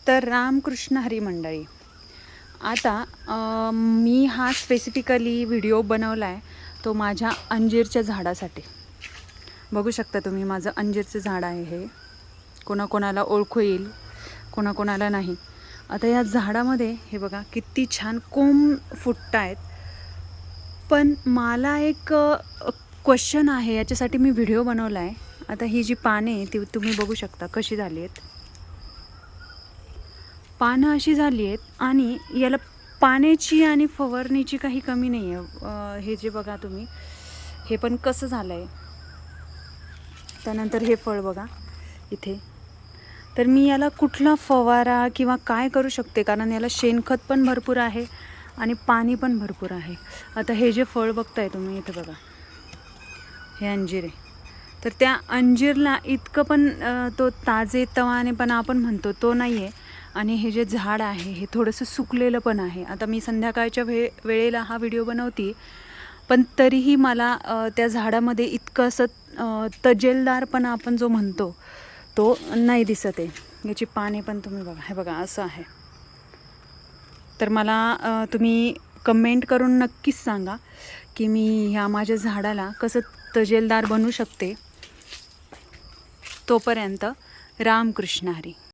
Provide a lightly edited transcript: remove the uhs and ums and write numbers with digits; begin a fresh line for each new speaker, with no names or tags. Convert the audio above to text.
तर रामकृष्ण हरी मंडळी, आता मी हा स्पेसिफिकली व्हिडिओ बनवला आहे तो माझ्या अंजीरच्या झाडासाठी. बघू शकता तुम्ही, माझं अंजीरचं झाड आहे हे. कोणाकोणाला ओळखू येईल, कोणाकोणाला नाही. आता या झाडामध्ये हे बघा किती छान कोंब फुटत आहेत. पण मला एक क्वेश्चन आहे, याच्यासाठी मी व्हिडिओ बनवला आहे. आता ही जी पाने आहे ती तुम्ही बघू शकता कशी झाली आहेत. पानं अशी झाली आहेत आणि याला पाण्याची आणि फवारणीची काही कमी नाही आहे. हे जे बघा तुम्ही, हे पण कसं झालं आहे. त्यानंतर हे फळ बघा इथे. तर मी याला कुठला फवारा किंवा काय करू शकते, कारण याला शेणखत पण भरपूर आहे आणि पाणी पण भरपूर आहे. आता हे जे फळ बघताय तुम्ही इथे बघा, हे अंजीर आहे. तर त्या अंजीरला इतकं पण तो ताजेतवानेपणा आपण म्हणतो तो नाही आहे. आणि हे जे झाड आहे हे थोडंसं सुकलेलं पण आहे. आता मी संध्याकाळच्या वेळेला हा व्हिडिओ बनवते, पण तरीही मला त्या झाडामध्ये इतकं असं तजेलदारपणा आपण जो म्हणतो तो नाही दिसत आहे. याची पाने पण तुम्ही बघा, हे बघा असं आहे. तर मला तुम्ही कमेंट करून नक्कीच सांगा की मी ह्या माझ्या झाडाला कसं तजेलदार बनवू शकते. तोपर्यंत रामकृष्ण हरी.